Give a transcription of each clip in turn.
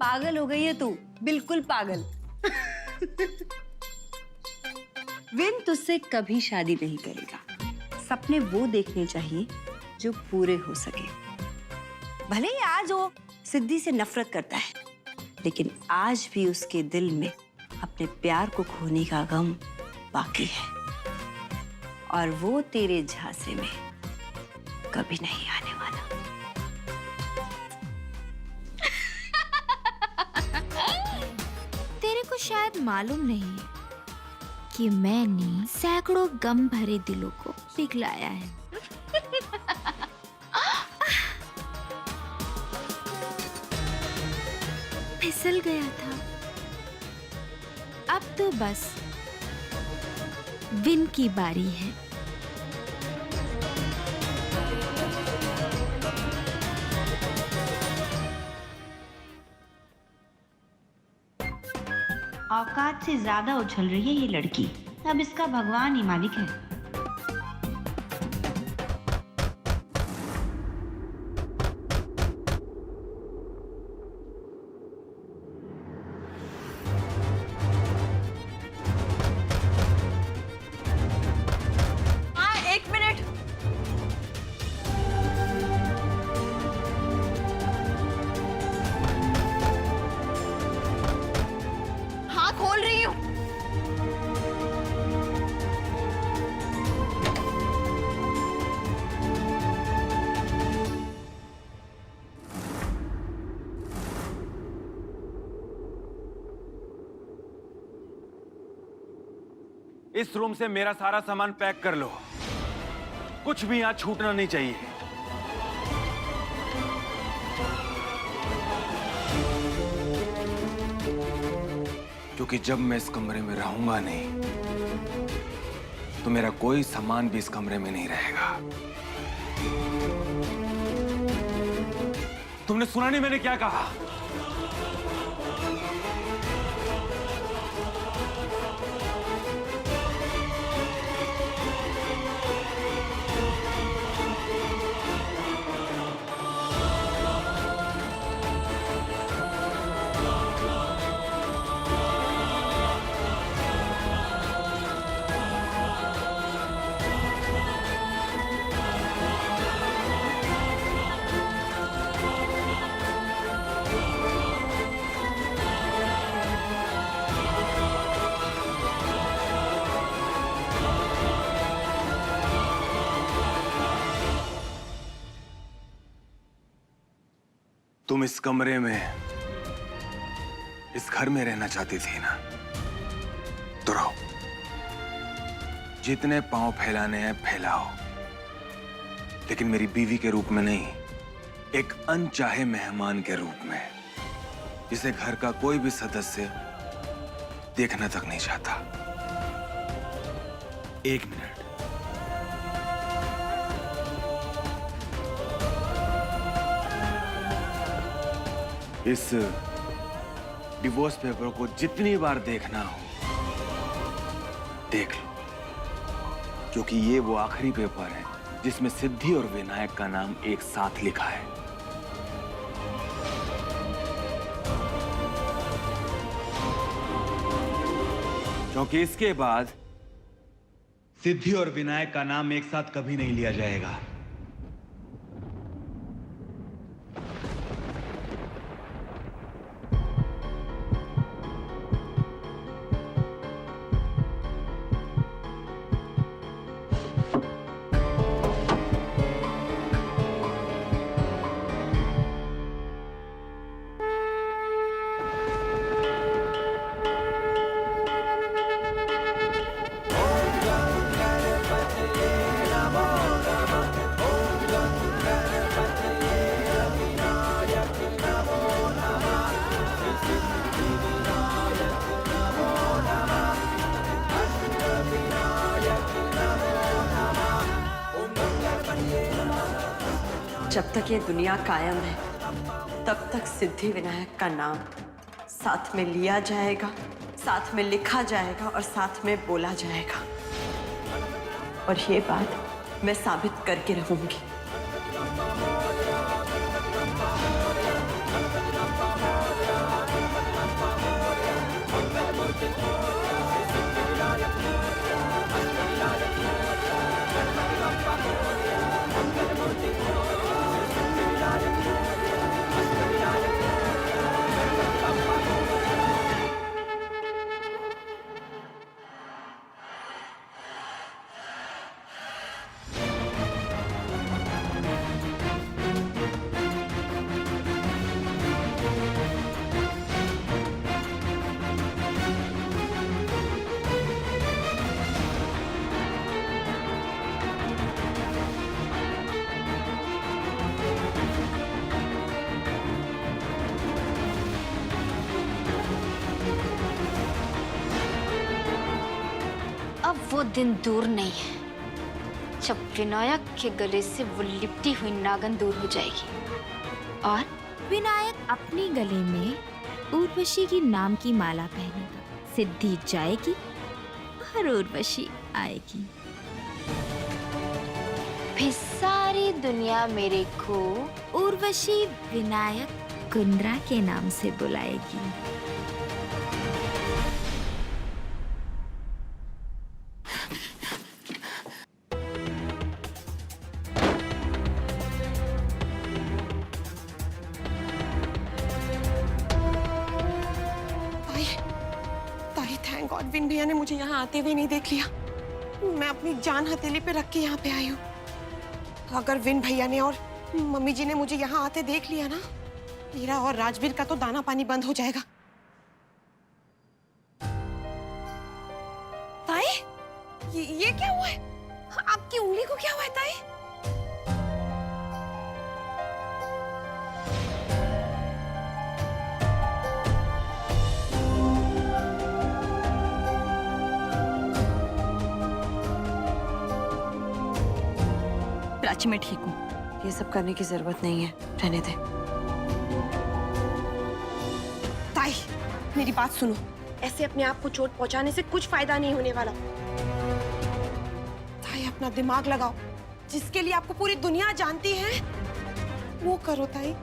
पागल हो गई है तू, बिल्कुल पागल। विन तुझसे कभी शादी नहीं करेगा। सपने वो देखने चाहिए जो पूरे हो सके। भले ही आज वो सिद्धि से नफरत करता है, लेकिन आज भी उसके दिल में अपने प्यार को खोने का गम बाकी है, और वो तेरे झांसे में कभी नहीं आने वाला। तेरे को शायद मालूम नहीं है कि मैंने सैकड़ों गम भरे दिलों को पिघलाया है। फिसल गया था। अब तो बस विन की बारी है। औकात से ज्यादा उछल रही है ये लड़की। अब इसका भगवान ही मालिक है। हाँ, एक मिनट। हाँ, खोल रही हूँ। इस रूम से मेरा सारा सामान पैक कर लो। कुछ भी यहां छूटना नहीं चाहिए। क्योंकि जब मैं इस कमरे में रहूंगा नहीं, तो मेरा कोई सामान भी इस कमरे में नहीं रहेगा। तुमने सुना नहीं मैंने क्या कहा? तुम इस कमरे में, इस घर में रहना चाहती थी ना, तो रहो। जितने पांव फैलाने हैं फैलाओ, लेकिन मेरी बीवी के रूप में नहीं, एक अनचाहे मेहमान के रूप में, जिसे घर का कोई भी सदस्य देखना तक नहीं चाहता। एक मिनट। इस डिवोर्स पेपर को जितनी बार देखना हो देख लो, क्योंकि ये वो आखिरी पेपर है जिसमें सिद्धि और विनायक का नाम एक साथ लिखा है। क्योंकि इसके बाद सिद्धि और विनायक का नाम एक साथ कभी नहीं लिया जाएगा। जब तक ये दुनिया कायम है, तब तक सिद्धि विनायक का नाम साथ में लिया जाएगा, साथ में लिखा जाएगा और साथ में बोला जाएगा। और ये बात मैं साबित करके रहूंगी। वो दिन दूर नहीं है जब विनायक के गले से वो लिपटी हुई नागन दूर हो जाएगी और विनायक अपने गले में उर्वशी की नाम की माला पहनेगा। सिद्धि जाएगी और उर्वशी आएगी। फिर सारी दुनिया मेरे को उर्वशी विनायक कुंद्रा के नाम से बुलाएगी। ताई थैंक गॉड विन भैया ने मुझे यहाँ आते हुए नहीं देख लिया। मैं अपनी जान हथेली पे रख के यहाँ पे आई हूँ। अगर विन भैया ने और मम्मी जी ने मुझे यहाँ आते देख लिया ना, मेरा और राजवीर का तो दाना पानी बंद हो जाएगा। ताई ये क्या हुआ है? आपकी उंगली को क्या हुआ है ताई? प्राची मैं ठीक हूँ, ये सब करने की जरूरत नहीं है, रहने दे। ताई मेरी बात सुनो, ऐसे अपने आप को चोट पहुंचाने से कुछ फायदा नहीं होने वाला। ताई अपना दिमाग लगाओ, जिसके लिए आपको पूरी दुनिया जानती है वो करो ताई।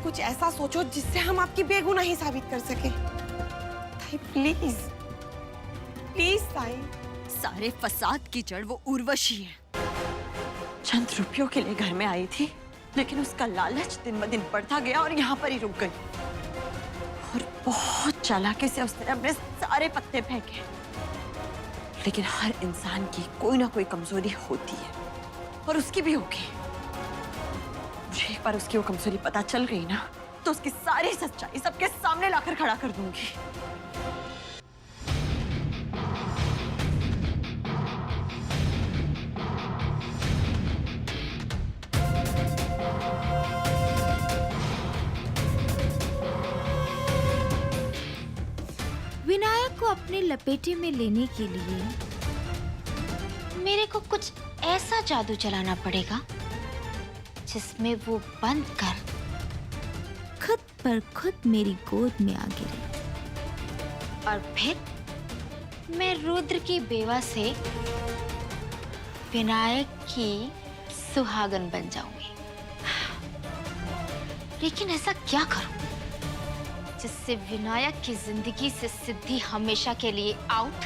कुछ ऐसा सोचो जिससे हम आपकी बेगुनाही साबित कर सके। ताई प्लीज प्लीज ताई। सारे फसाद की जड़ वो उर्वशी है। चंद रुपयों के लिए घर में आई थी, लेकिन उसका लालच दिन ब दिन बढ़ता गया और यहाँ पर ही रुक गई। और बहुत चालाकी से उसने अपने सारे पत्ते फेंके। लेकिन हर इंसान की कोई ना कोई कमजोरी होती है, और उसकी भी होगी। मुझे एक बार उसकी वो कमजोरी पता चल गई ना, तो उसकी सारी सच्चाई सबके सामने लाकर खड़ा कर दूंगी। विनायक को अपने लपेटे में लेने के लिए मेरे को कुछ ऐसा जादू चलाना पड़ेगा जिसमें वो बंद कर खुद पर खुद मेरी गोद में आ गिरे, और फिर मैं रुद्र की बेवा से विनायक की सुहागन बन जाऊंगी। लेकिन ऐसा क्या करूं जिससे विनायक की जिंदगी से सिद्धि हमेशा के लिए आउट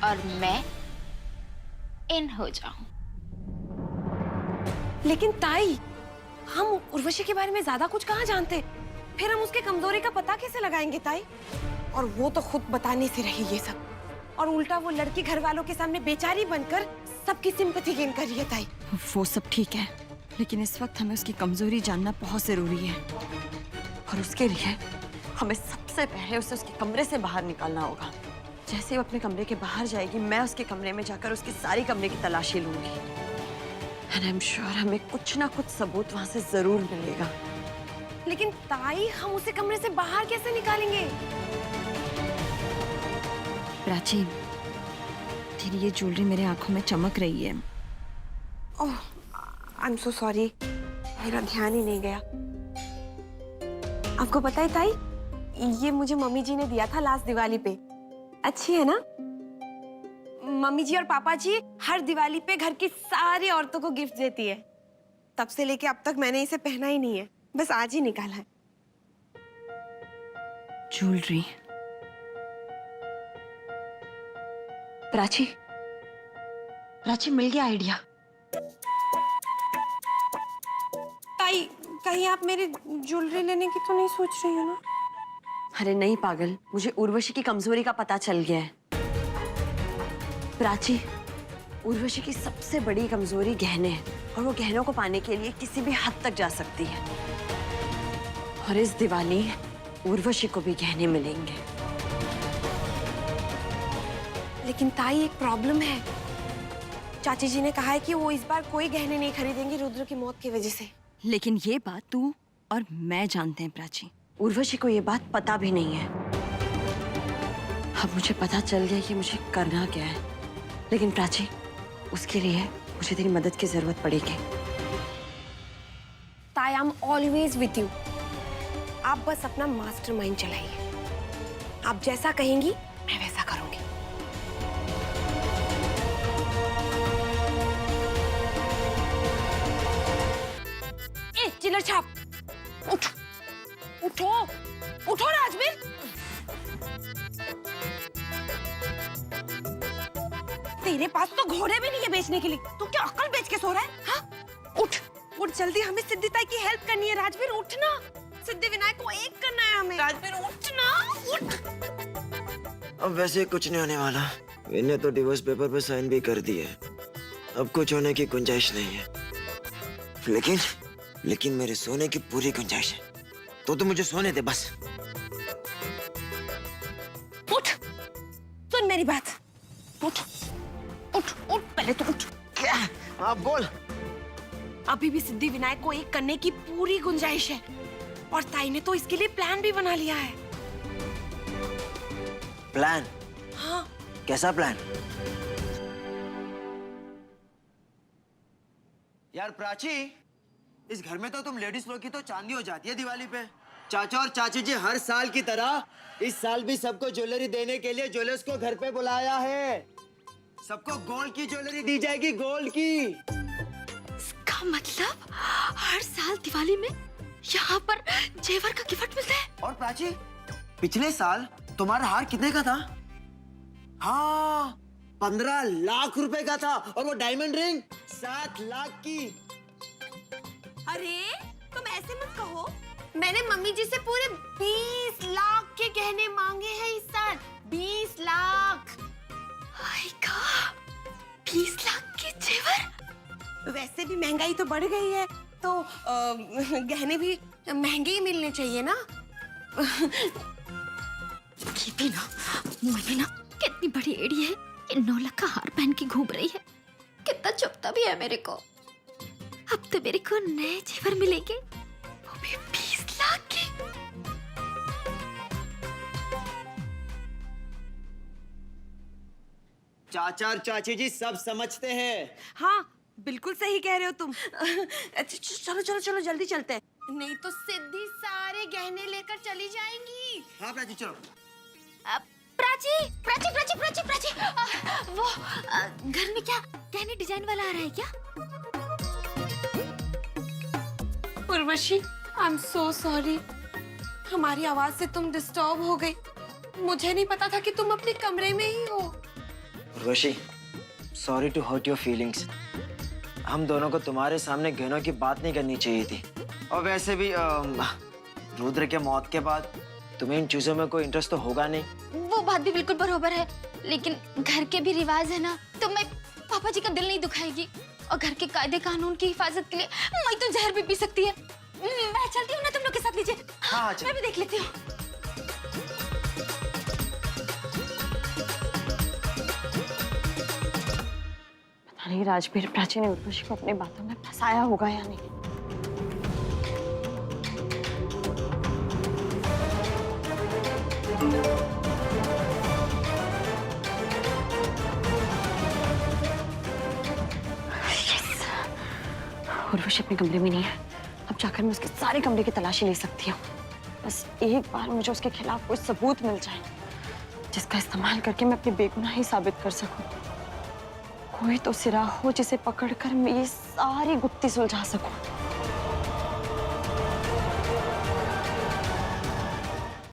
और मैं इन हो जाऊं। लेकिन ताई, हम उर्वशी के बारे में ज्यादा कुछ कहाँ जानते? फिर हम उसके कमजोरी का पता कैसे लगाएंगे ताई? और वो तो खुद बताने से रही ये सब, और उल्टा वो लड़की घर वालों के सामने बेचारी बनकर सबकी सिंपैथी गेन कर रही है। ताई वो सब ठीक है, लेकिन इस वक्त हमें उसकी कमजोरी जानना बहुत जरूरी है, और उसके लिए हमें सबसे पहले उसे उसके कमरे से बाहर निकालना होगा। जैसे वो अपने कमरे के बाहर जाएगी, मैं उसके कमरे में जाकर उसके सारी कमरे की तलाशी लूंगी। एंड आई एम श्योर हमें कुछ ना कुछ सबूत वहां से जरूर मिलेगा। लेकिन ताई, हम उसे कमरे से बाहर कैसे निकालेंगे? प्राची, तेरी ये ज्वेलरी मेरे आंखों में चमक रही है। ओह, आई एम सो सॉरी, मेरा ध्यान ही नहीं गया। आपको पता है ताई, ये मुझे मम्मी जी ने दिया था लास्ट दिवाली पे। अच्छी है ना? मम्मी जी और पापा जी हर दिवाली पे घर की सारी औरतों को गिफ्ट देती है। तब से लेके अब तक मैंने इसे पहना ही नहीं है, बस आज ही निकाला है। ज्वेलरी? प्राची, प्राची मिल गया आइडिया। ताई, कहीं आप मेरी ज्वेलरी लेने की तो नहीं सोच रही हो ना? अरे नहीं पागल, मुझे उर्वशी की कमजोरी का पता चल गया है। प्राची, उर्वशी की सबसे बड़ी कमजोरी गहने हैं, और वो गहनों को पाने के लिए किसी भी हद तक जा सकती है। और इस दिवाली उर्वशी को भी गहने मिलेंगे। लेकिन ताई, एक प्रॉब्लम है। चाची जी ने कहा है कि वो इस बार कोई गहने नहीं खरीदेंगे रुद्र की मौत की वजह से। लेकिन ये बात तू और मैं जानते हैं प्राची, उर्वशी को ये बात पता भी नहीं है। अब मुझे पता चल गया कि मुझे करना क्या है, लेकिन प्राची, उसके लिए मुझे तेरी मदद की जरूरत पड़ेगी। I am always with you. आप बस अपना मास्टरमाइंड चलाइए। आप जैसा कहेंगी मैं वैसा करूंगी। ए चिल्लर छाप, उठ, उठो, उठो राजवीर। तेरे पास तो घोड़े भी नहीं है बेचने के लिए, तू क्या अक्ल बेच के सो रहा है? हाँ? उठ, उठ जल्दी, हमें सिद्धि ताई की हेल्प करनी है। राजवीर उठना, सिद्धि विनायक को एक करना है हमें। राजवीर उठना, उठ। अब वैसे कुछ नहीं होने वाला। इन्हें तो डिवोर्स पेपर पे साइन भी कर दिए। अब कुछ होने की गुंजाइश नहीं है। लेकिन मेरे सोने की पूरी गुंजाइश है। तो मुझे सोने दे बस। उठ, सुन मेरी बात। उठ, उठ, उठ, पहले तो उठ। क्या? आप बोल। अभी भी सिद्धि विनायक को एक करने की पूरी गुंजाइश है, और ताई ने तो इसके लिए प्लान भी बना लिया है। प्लान? हाँ। कैसा प्लान? यार प्राची, इस घर में तो तुम लेडीज लोग की तो चांदी हो जाती है दिवाली पे। चाचा और चाची जी हर साल की तरह इस साल भी सबको ज्वेलरी देने के लिए ज्वेलर्स को घर पे बुलाया है। सबको गोल्ड की ज्वेलरी दी जाएगी, गोल्ड की। इसका मतलब हर साल दिवाली में यहाँ पर जेवर का गिफ्ट मिलता है। और प्राची, पिछले साल तुम्हारा हार कितने का था? हाँ, 15 लाख रुपए का था, और वो डायमंड रिंग 7 लाख की। अरे तुम ऐसे मत कहो, मैंने मम्मी जी से पूरे 20 लाख के गहने मांगे हैं इस साल। 20 लाख। 20 लाख के जेवर। वैसे भी महंगाई तो बढ़ गई है, तो गहने भी महंगे ही मिलने चाहिए ना। मम्मी ना कितनी बड़ी एड़ी है, ये 9 लाख का हार पहन के घूम रही है। कितना चुपता भी है मेरे को। अब तो मेरे को नए जेवर मिलेंगे, वो भी 20 लाख के। चाचा और चाची जी सब समझते हैं। हाँ बिल्कुल सही कह रहे हो तुम। अच्छा चलो चलो चलो जल्दी चलते हैं, नहीं तो सिद्धि सारे गहने लेकर चली जाएंगी। हाँ प्राची चलो। प्राची प्राची प्राची प्राची प्राची, वो घर में क्या गहने डिजाइन वाला आ रहा है क्या? Urvashi, I am so sorry. हमारी आवाज से तुम डिस्टर्ब हो गई। मुझे नहीं पता था कि तुम अपने कमरे में ही हो। Urvashi, sorry to hurt your feelings. हम दोनों को तुम्हारे सामने गहनों की बात नहीं करनी चाहिए थी। और वैसे भी रुद्र के मौत के बाद तुम्हें इन चीजों में कोई इंटरेस्ट तो होगा नहीं। वो बात भी बिल्कुल बरोबर है, लेकिन घर के भी रिवाज है ना, तो मैं पापा जी का दिल नहीं दुखाएगी। और घर के कायदे कानून की हिफाजत के लिए मैं तो जहर भी पी सकती है। मैं चलती हूँ ना तुम लोग के साथ नीचे। हाँ, मैं भी देख लेती हूँ। पता नहीं राजवीर प्राची ने उर्वशी को अपनी बातों में फंसाया होगा या नहीं। उर्वशी अपने कमरे में नहीं है। अब जाकर मैं उसके सारे कमरे की तलाशी ले सकती हूँ। बस एक बार मुझे उसके खिलाफ कोई सबूत मिल जाए जिसका इस्तेमाल करके मैं अपनी बेगुनाही साबित कर सकूं। कोई तो सिरा हो जिसे पकड़कर मैं ये सारी गुत्थी सुलझा सकूं।